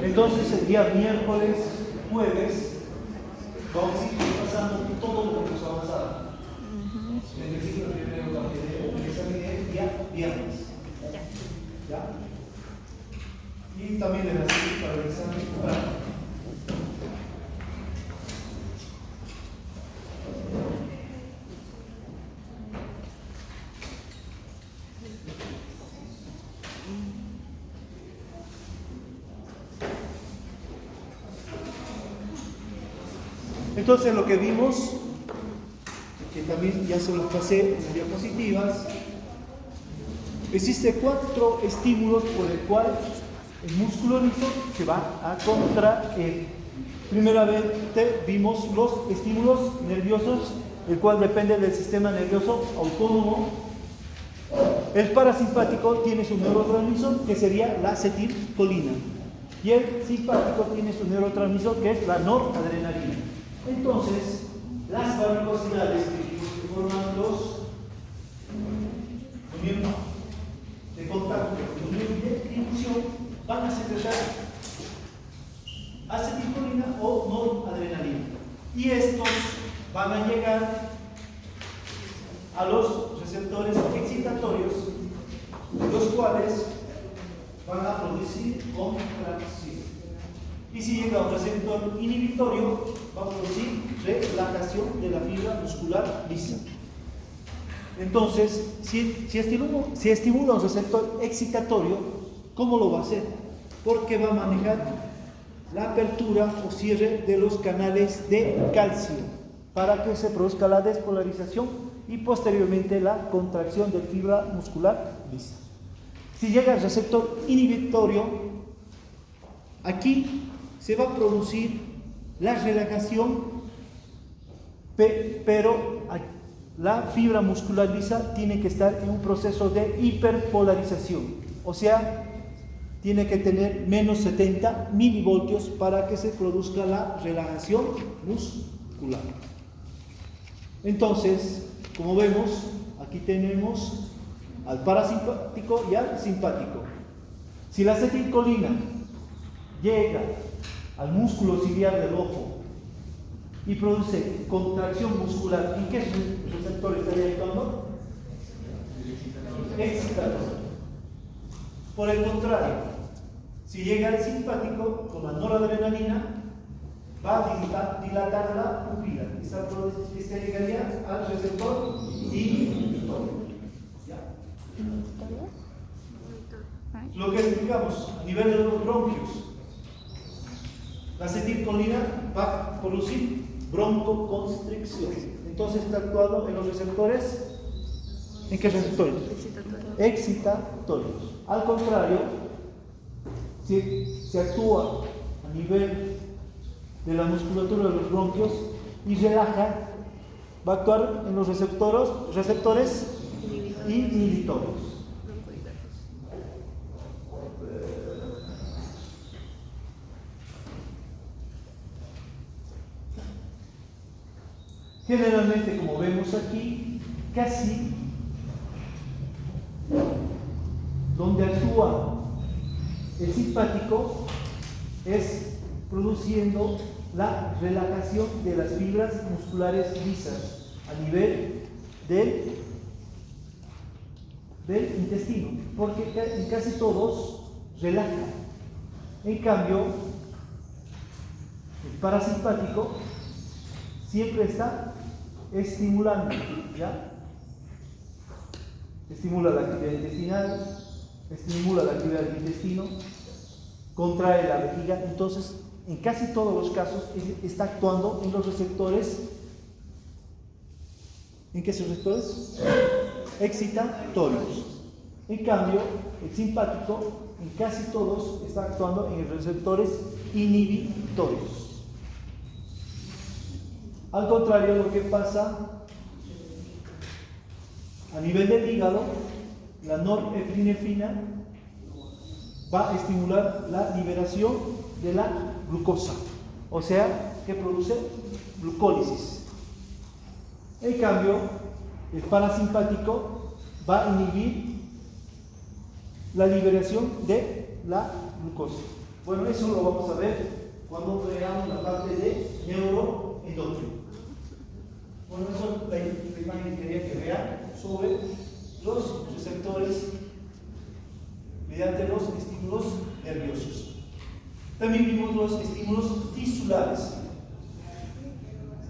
Entonces el día miércoles, jueves, vamos a ir pasando todo lo que hemos avanzado. En el ciclo primero también examiné día viernes. ¿Ya? Y también le recibí para el examen. Entonces lo que vimos, que también ya se los pasé en las diapositivas, existe 4 estímulos por el cual el músculo liso se va a contraer. Primeramente vimos los estímulos nerviosos, el cual depende del sistema nervioso autónomo. El parasimpático tiene su neurotransmisor, que sería la acetilcolina, y el simpático tiene su neurotransmisor, que es la noradrenalina. Entonces, las varicosidades que forman los uniones de contacto y uniones de difusión van a secretar acetilcolina o noradrenalina. Y estos van a llegar a los receptores excitatorios, los cuales van a producir contracción. Y si llega a un receptor inhibitorio, va a producir relajación de la fibra muscular lisa. Entonces, si estimula un receptor excitatorio, ¿cómo lo va a hacer? Porque va a manejar la apertura o cierre de los canales de calcio para que se produzca la despolarización y posteriormente la contracción de fibra muscular lisa. Si llega al receptor inhibitorio, aquí se va a producir la relajación, pero la fibra muscular lisa tiene que estar en un proceso de hiperpolarización, o sea, tiene que tener menos 70 milivoltios para que se produzca la relajación muscular. Entonces, como vemos, aquí tenemos al parasimpático y al simpático. Si la acetilcolina llega al músculo ciliar del ojo y produce contracción muscular, ¿en qué receptor estaría actuando? Excitador. Por el contrario, si llega al simpático con la noradrenalina, va a dilatar la pupila. Este llegaría al receptor inhibitorio. Lo que explicamos a nivel de los bronquios, la acetilcolina va a producir broncoconstricción. Entonces está actuando en los receptores. ¿En qué receptores? Excitatorios. Al contrario, si se actúa a nivel de la musculatura de los bronquios y relaja, va a actuar en los receptores inhibitorios. Generalmente, como vemos aquí, casi donde actúa el simpático es produciendo la relajación de las fibras musculares lisas a nivel del intestino, porque en casi todos relaja. En cambio, el parasimpático siempre está estimulando, ¿ya? Estimula la actividad intestinal, estimula la actividad del intestino, contrae la vejiga. Entonces, en casi todos los casos está actuando en los receptores. ¿En qué receptores? Excitatorios. En cambio, el simpático en casi todos está actuando en los receptores inhibitorios. Al contrario, lo que pasa a nivel del hígado, la norepinefrina va a estimular la liberación de la glucosa, o sea, que produce glucólisis. En cambio, el parasimpático va a inhibir la liberación de la glucosa. Bueno, eso lo vamos a ver cuando veamos la parte de neuroendocrino. Bueno, eso es la imagen que quería que vean sobre los receptores mediante los estímulos nerviosos. También vimos los estímulos tisulares,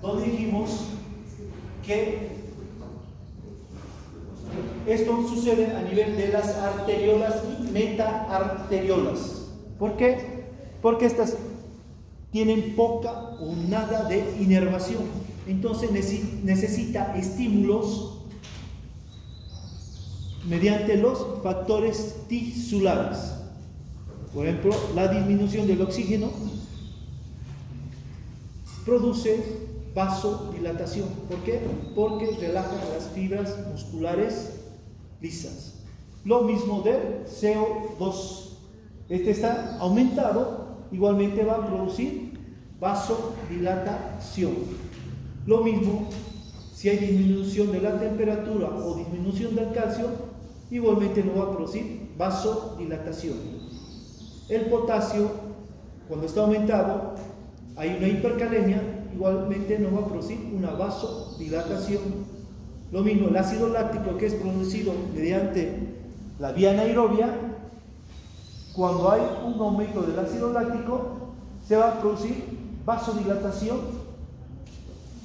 donde dijimos que esto sucede a nivel de las arteriolas y metaarteriolas. ¿Por qué? Porque estas tienen poca o nada de inervación. Entonces necesita estímulos mediante los factores tisulares. Por ejemplo, la disminución del oxígeno produce vasodilatación. ¿Por qué? Porque relaja las fibras musculares lisas. Lo mismo del CO2. Este está aumentado, igualmente va a producir vasodilatación. Lo mismo, si hay disminución de la temperatura o disminución del calcio, igualmente no va a producir vasodilatación. El potasio, cuando está aumentado, hay una hipercalemia, igualmente no va a producir una vasodilatación. Lo mismo, el ácido láctico, que es producido mediante la vía anaerobia, cuando hay un aumento del ácido láctico, se va a producir vasodilatación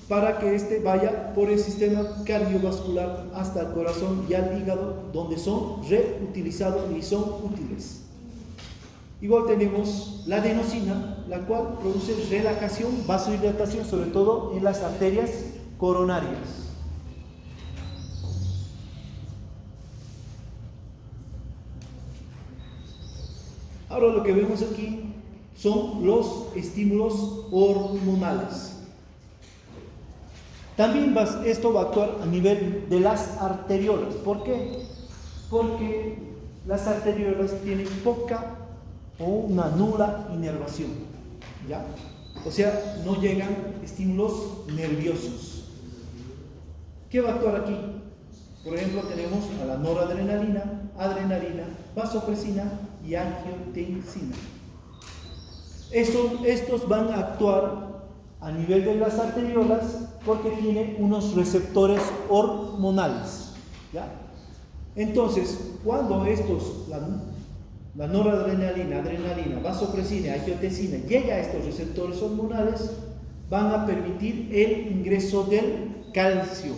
para que éste vaya por el sistema cardiovascular hasta el corazón y al hígado, donde son reutilizados y son útiles. Igual tenemos la adenosina, la cual produce relajación, vasodilatación, sobre todo en las arterias coronarias. Ahora lo que vemos aquí son los estímulos hormonales. También esto va a actuar a nivel de las arteriolas. ¿Por qué? Porque las arteriolas tienen poca o una nula inervación, ¿ya? O sea, no llegan estímulos nerviosos. ¿Qué va a actuar aquí? Por ejemplo, tenemos a la noradrenalina, adrenalina, vasopresina y angiotensina. Estos van a actuar a nivel de las arteriolas porque tienen unos receptores hormonales, ¿ya? Entonces, cuando la noradrenalina, adrenalina, vasopresina, angiotensina llega a estos receptores hormonales, van a permitir el ingreso del calcio.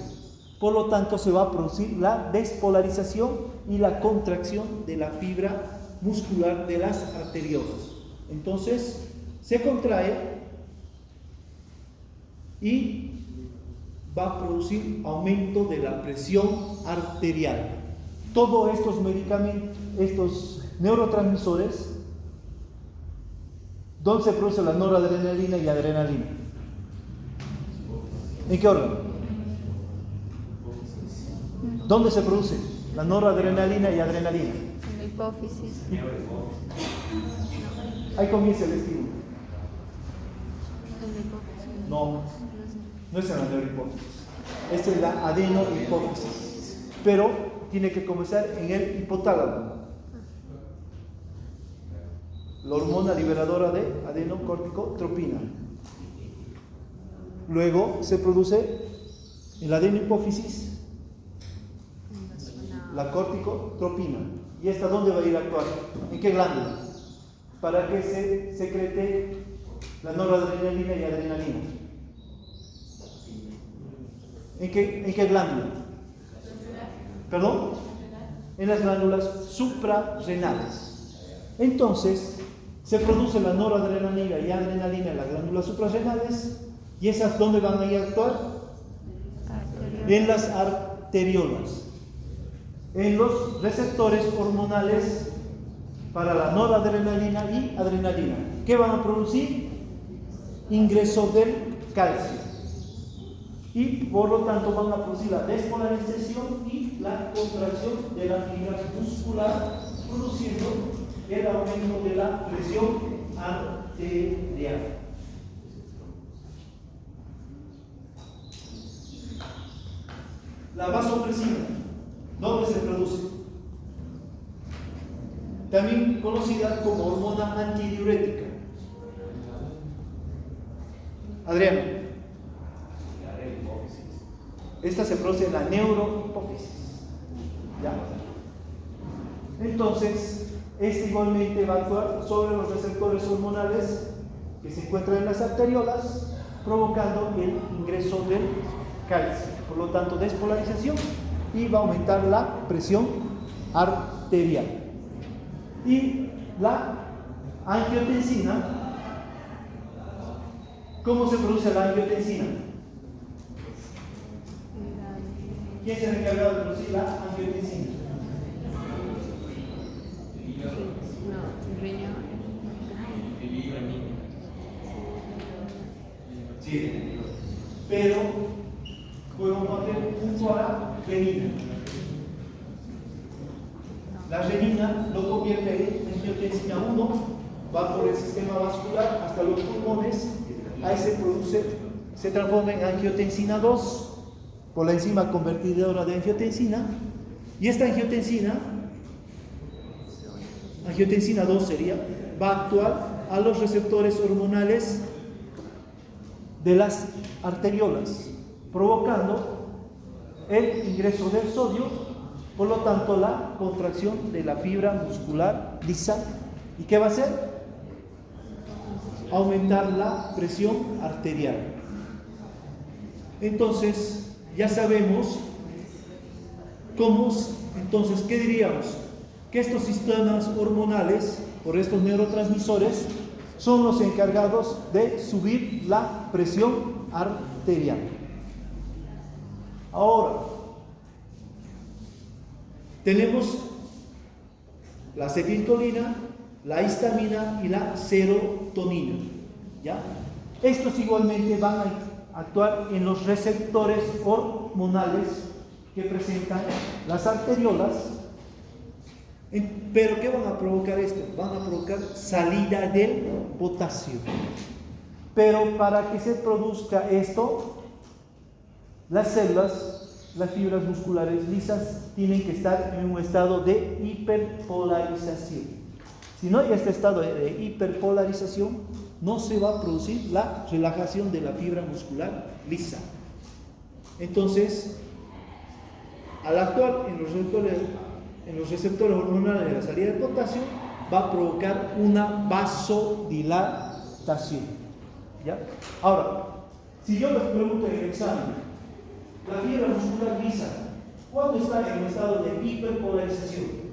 Por lo tanto, se va a producir la despolarización y la contracción de la fibra muscular de las arteriolas. Entonces, se contrae y va a producir aumento de la presión arterial. Todos estos medicamentos, estos neurotransmisores, ¿dónde se produce la noradrenalina y adrenalina? ¿En qué órgano? ¿Dónde se produce la noradrenalina y adrenalina? En la hipófisis. Ahí comienza el estímulo. En la hipófisis. No es en la neurohipófisis. Esta es la adenohipófisis. Pero tiene que comenzar en el hipotálamo. La hormona liberadora de adenocorticotropina. Luego se produce en la adenohipófisis la corticotropina. ¿Y esta dónde va a ir a actuar? ¿En qué glándula? Para que se secrete la noradrenalina y adrenalina. ¿En qué glándula? ¿Perdón? En las glándulas suprarrenales. Entonces, se produce la noradrenalina y adrenalina en las glándulas suprarrenales. ¿Y esas dónde van a ir a actuar? En las arteriolas. En los receptores hormonales para la noradrenalina y adrenalina. ¿Qué van a producir? Ingreso del calcio. Y por lo tanto van a producir la despolarización y la contracción de la fibra muscular, produciendo el aumento de la presión arterial. La vasopresina, ¿dónde se produce? también conocida como hormona antidiurética. Adrián, esta se produce en la neurohipófisis. ¿Ya? Entonces, este igualmente va a actuar sobre los receptores hormonales que se encuentran en las arteriolas, provocando el ingreso del calcio, por lo tanto despolarización, y va a aumentar la presión arterial. Y la angiotensina, ¿cómo se produce la angiotensina? ¿Quién se ha encargado de producir la angiotensina? No, riñón. Sí, pero podemos poner junto a la renina. La renina lo convierte en angiotensina 1, va por el sistema vascular hasta los pulmones, ahí se transforma en angiotensina 2 por la enzima convertidora de angiotensina, y esta angiotensina 2 sería, va a actuar a los receptores hormonales de las arteriolas, provocando el ingreso del sodio, por lo tanto la contracción de la fibra muscular lisa. ¿Y qué va a hacer? Aumentar la presión arterial. Entonces, ya sabemos cómo, entonces, ¿qué diríamos? Que estos sistemas hormonales, por estos neurotransmisores, son los encargados de subir la presión arterial. Ahora, tenemos la acetilcolina, la histamina y la serotonina, ¿ya? Estos igualmente van a actuar en los receptores hormonales que presentan las arteriolas. Pero ¿qué van a provocar esto? Van a provocar salida del potasio. Pero para que se produzca esto, las células, las fibras musculares lisas, tienen que estar en un estado de hiperpolarización. Si no hay este estado de hiperpolarización, no se va a producir la relajación de la fibra muscular lisa. Entonces, al actuar en los receptores hormonales de la salida del potasio, va a provocar una vasodilatación. ¿Ya? Ahora, si yo les pregunto en el examen, la fibra muscular lisa, ¿cuándo está en un estado de hiperpolarización?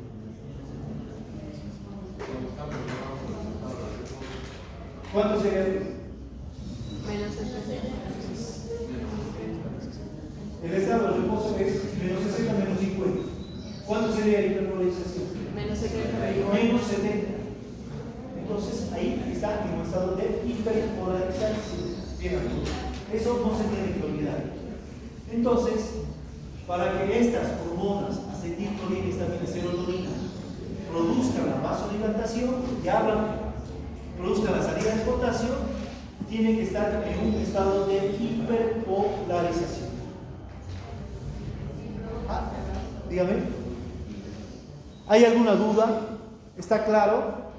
¿Cuánto sería? Menos 60. El estado de reposo es menos 60 menos 50. ¿Cuánto sería la hiperpolarización? Menos 70. Menos 70. Entonces ahí está en un estado de hiperpolarización. Bien, eso no se tiene que olvidar. Entonces, para que estas hormonas, acetilcolina, histamina, serotonina, produzcan la vasodilatación, produzcan la salida del potasio, tiene que estar en un estado de hiperpolarización. Dígame. ¿Hay alguna duda? ¿Está claro?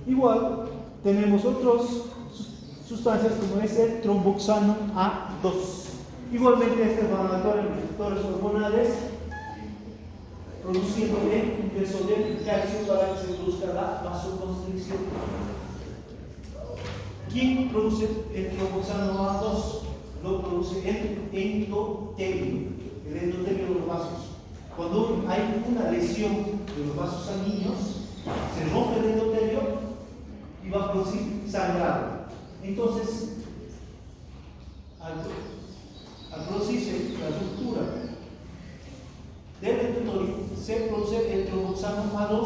Igual, tenemos otras sustancias como es el tromboxano A2. Igualmente, este van a actuar en receptores hormonales, produciendo el ingreso del calcio para que se produzca la vasoconstricción. ¿Quién produce el tromboxano A2? Lo produce el endotelio, el endotelio de los vasos. Cuando hay una lesión de los vasos sanguíneos, se rompe el endotelio y va a producir sangrado. Entonces, al producirse la ruptura del endotelio, se produce el tromboxano A2,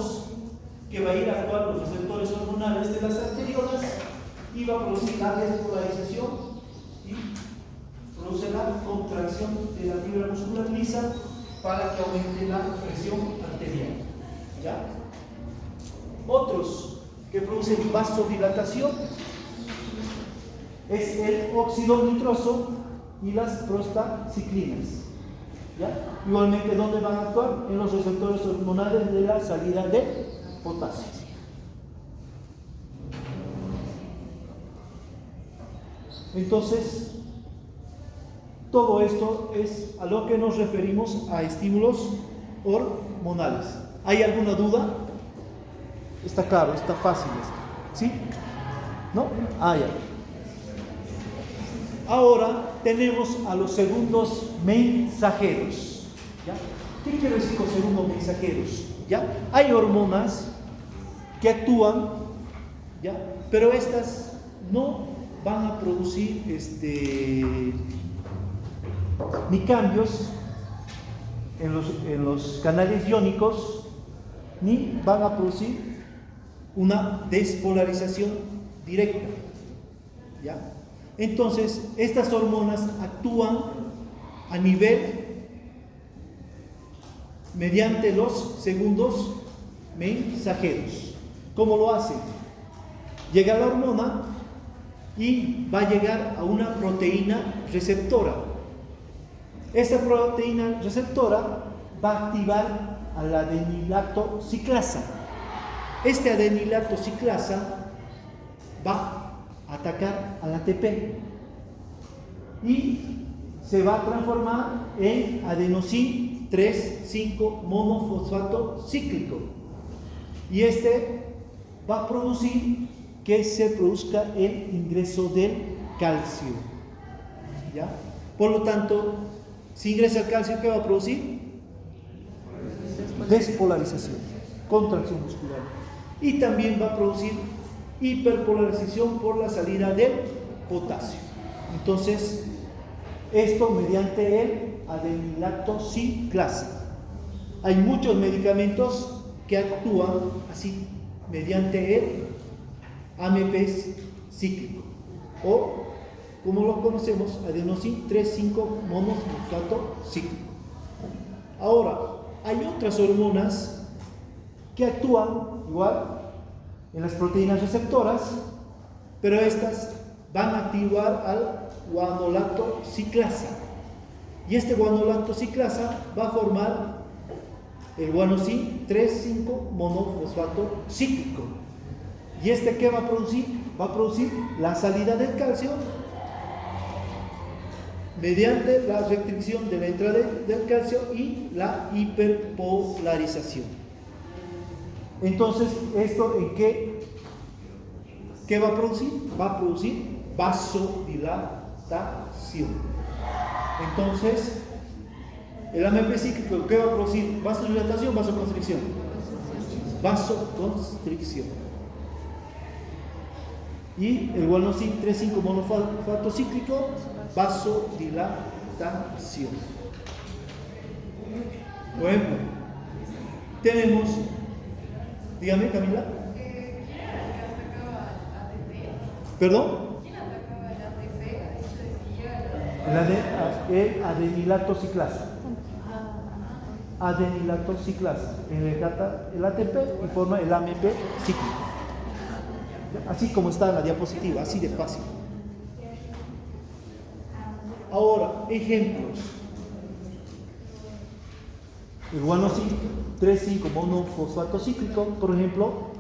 que va a ir a actuar los receptores hormonales de las arteriolas y va a producir la despolarización y produce la contracción de la fibra muscular lisa para que aumente la presión arterial. ¿Ya? Otros que producen vasodilatación es el óxido nitroso y las prostaciclinas. ¿Ya? Igualmente, ¿dónde van a actuar? En los receptores hormonales de la salida de potasio. Entonces, todo esto es a lo que nos referimos a estímulos hormonales. ¿Hay alguna duda? Está claro, está fácil esto. ¿Sí? ¿No? Ya. Ahora tenemos a los segundos mensajeros. ¿Ya? ¿Qué quiere decir con segundos mensajeros? ¿Ya? Hay hormonas que actúan, ¿ya? Pero estas no van a producir ni cambios en los canales iónicos, ni van a producir una despolarización directa. ¿Ya? Entonces, estas hormonas actúan a nivel mediante los segundos mensajeros. ¿Cómo lo hacen? Llega la hormona y va a llegar a una proteína receptora. Esta proteína receptora va a activar a la adenilato ciclasa. Este adenilato ciclasa va a atacar al ATP y se va a transformar en adenosín 3,5 monofosfato cíclico, y este va a producir que se produzca el ingreso del calcio. ¿Ya? Por lo tanto, si ingresa el calcio, ¿qué va a producir? Despolarización, contracción muscular, y también va a producir hiperpolarización por la salida del potasio. Entonces, esto mediante el adenilato ciclasa. Hay muchos medicamentos que actúan así mediante el AMP cíclico, o como lo conocemos, adenosín 3,5 monofosfato cíclico. Ahora, hay otras hormonas que actúan igual en las proteínas receptoras, pero estas van a activar al guanolato ciclasa, y este guanolato ciclasa va a formar el guanosín 3,5 monofosfato cíclico. ¿Y este qué va a producir? Va a producir la salida del calcio mediante la restricción de la entrada del calcio y la hiperpolarización. Entonces, ¿esto en qué va a producir? Va a producir vasodilatación. Entonces, el AMP cíclico, ¿qué va a producir? ¿Vasodilatación o vasoconstricción? Vasoconstricción. Y el guanosín 3,5 monofosfato cíclico, vasodilatación. Bueno, tenemos, dígame, Camila. ¿Perdón? El adenilato ciclasa. Adenilato ciclasa. El ATP y forma el AMP cíclico. Así como está en la diapositiva, así de fácil. Ahora, ejemplos. El guanosín 3,5 monofosfato cíclico, por ejemplo,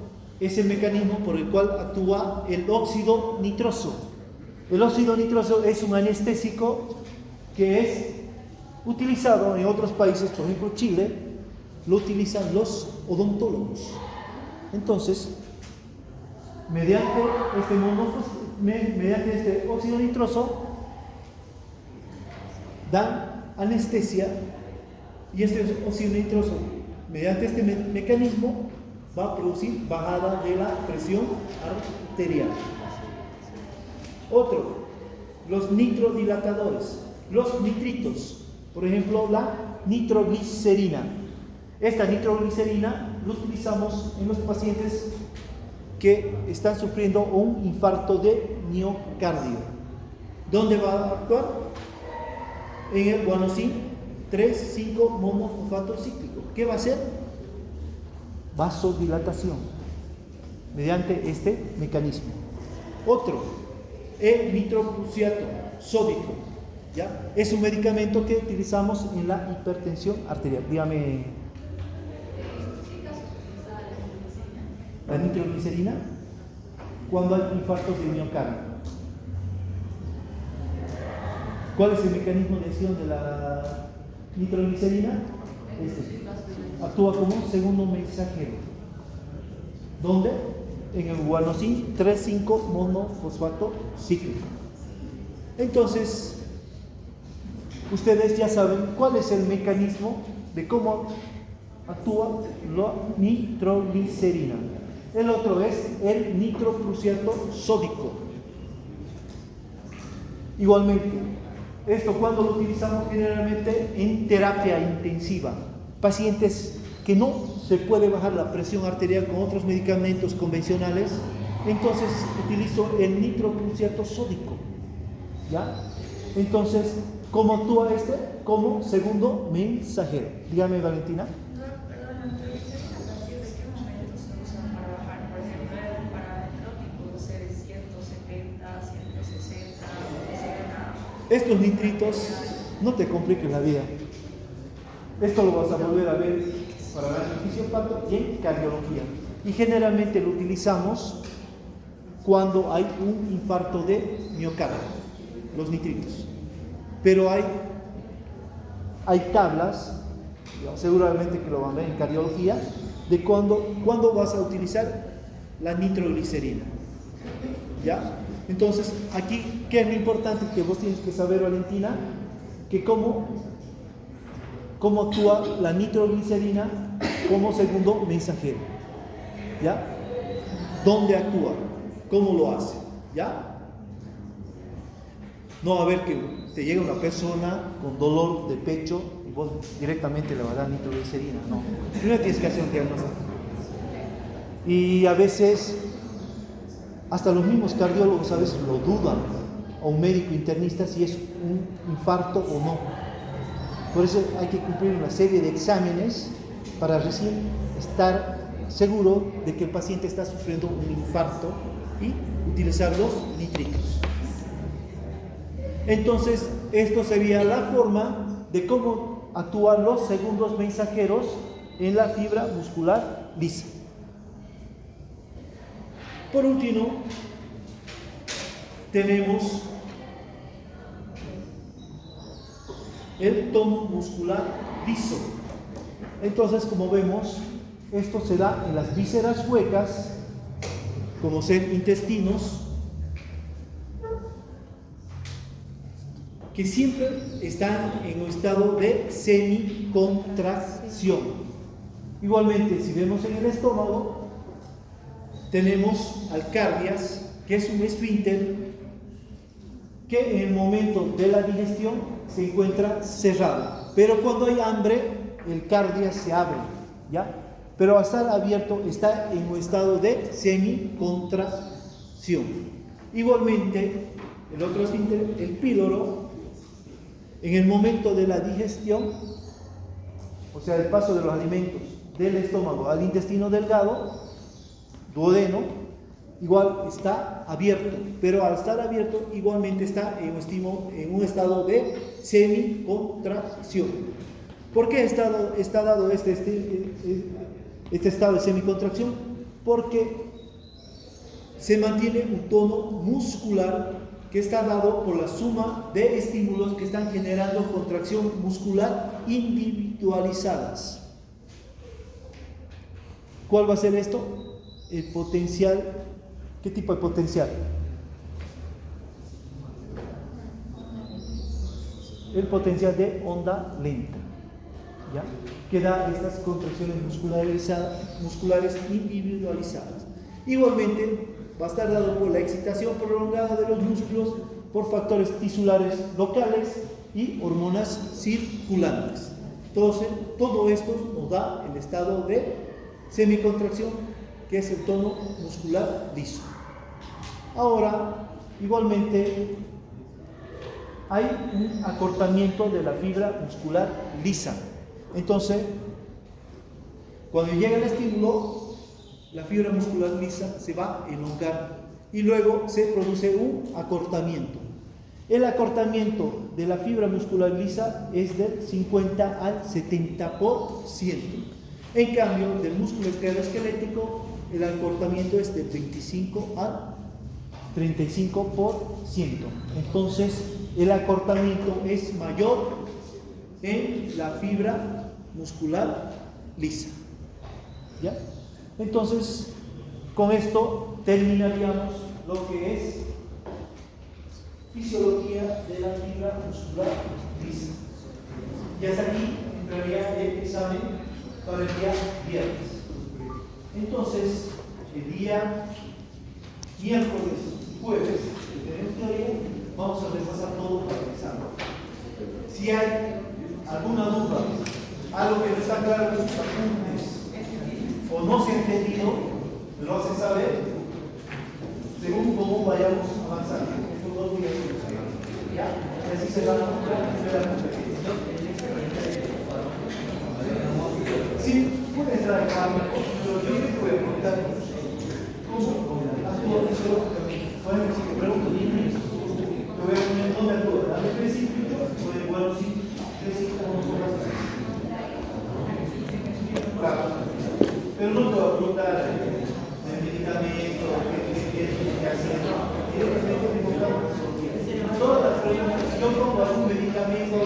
es el mecanismo por el cual actúa el óxido nitroso. El óxido nitroso es un anestésico que es utilizado en otros países, por ejemplo Chile, lo utilizan los odontólogos. Entonces, mediante este óxido nitroso, dan anestesia, y este óxido nitroso, mediante este mecanismo, va a producir bajada de la presión arterial. Otro, los nitrodilatadores, los nitritos, por ejemplo la nitroglicerina. Esta nitroglicerina lo utilizamos en los pacientes que están sufriendo un infarto de miocardio. ¿Dónde va a actuar? En el guanosín 3,5 monofosfato cíclico. ¿Qué va a hacer? Vasodilatación mediante este mecanismo. Otro, el nitroprusiato sódico. ¿Ya? Es un medicamento que utilizamos en la hipertensión arterial. Dígame. La nitroglicerina, cuando hay infartos de miocardio. ¿Cuál es el mecanismo de acción de la nitroglicerina? Actúa como un segundo mensajero. ¿Dónde? En el guanosina 3,5 monofosfato cíclico. Entonces, ustedes ya saben cuál es el mecanismo de cómo actúa la nitroglicerina. El otro es el nitroprusiato sódico. Igualmente, esto cuando lo utilizamos generalmente en terapia intensiva. Pacientes que no se puede bajar la presión arterial con otros medicamentos convencionales, entonces utilizo el nitroprusiato sódico. ¿Ya? Entonces, ¿cómo actúa este? Como segundo mensajero. Dígame, Valentina. Perdón, entonces, ¿a partir de qué momento se usa para bajar? Por ejemplo, ¿hay un parámetro tipo de 170, 160, etc.? Estos nitritos, no te compliques la vida. Esto lo vas a volver a ver para la fisiopato y en cardiología. Y generalmente lo utilizamos cuando hay un infarto de miocardio, los nitritos. Pero hay tablas, seguramente que lo van a ver en cardiología, de cuándo vas a utilizar la nitroglicerina. ¿Ya? Entonces, aquí, ¿qué es lo importante que vos tienes que saber, Valentina? Que cómo actúa la nitroglicerina como segundo mensajero. ¿Ya? ¿Dónde actúa? ¿Cómo lo hace? ¿Ya? No va a ver que te llega una persona con dolor de pecho y vos directamente le vas a dar nitroglicerina. No. Primero tienes que hacer un diagnóstico. Y a veces, hasta los mismos cardiólogos a veces lo dudan, o un médico internista, si es un infarto o no. Por eso hay que cumplir una serie de exámenes para recién estar seguro de que el paciente está sufriendo un infarto y utilizar los nitritos. Entonces, esto sería la forma de cómo actúan los segundos mensajeros en la fibra muscular lisa. Por último, tenemos el tono muscular liso. Entonces, como vemos, esto se da en las vísceras huecas, como ser intestinos, que siempre están en un estado de semicontracción. Igualmente, si vemos en el estómago, tenemos al cardias, que es un esfínter que en el momento de la digestión se encuentra cerrado, pero cuando hay hambre el cardias se abre, ¿ya? Pero al estar abierto está en un estado de semicontracción. Igualmente, el otro esfínter, el píloro, en el momento de la digestión, o sea, el paso de los alimentos del estómago al intestino delgado, duodeno, igual está abierto, pero al estar abierto igualmente está en un estado de semicontracción. ¿Por qué está dado este estado de semicontracción? Porque se mantiene un tono muscular que está dado por la suma de estímulos que están generando contracción muscular individualizadas. ¿Cuál va a ser esto? El potencial. ¿Qué tipo de potencial? El potencial de onda lenta, ¿ya? Que da estas contracciones musculares individualizadas. Igualmente, va a estar dado por la excitación prolongada de los músculos, por factores tisulares locales y hormonas circulantes. Entonces, todo esto nos da el estado de semicontracción, que es el tono muscular liso. Ahora, igualmente, hay un acortamiento de la fibra muscular lisa. Entonces, cuando llega el estímulo, la fibra muscular lisa se va a elongar y luego se produce un acortamiento. El acortamiento de la fibra muscular lisa es del 50 al 70%. En cambio, del músculo escleroesquelético, el acortamiento es del 25 al 35%. Entonces, el acortamiento es mayor en la fibra muscular lisa. ¿Ya? Entonces, con esto terminaríamos lo que es fisiología de la fibra muscular lisa. Y hasta aquí entraría el examen para el día viernes. Entonces, el día miércoles y jueves, que tenemos teoría, vamos a repasar todo para el examen. Si hay alguna duda, algo que no está claro en sus apuntes, o no se ha entendido, me lo hacen saber según cómo vayamos avanzando. Estos 2 días ¿ya? Y así se va a la competición. Sí, puede entrar acá, pero yo te voy a preguntar ¿cómo actúa eso? Bueno, si te pregunto, te voy a poner dónde actúa, ¿al específico o de igual sí? Claro. Pero no te voy a preguntar el medicamento, qué hacer. Todas las preguntas, yo pongo algún medicamento,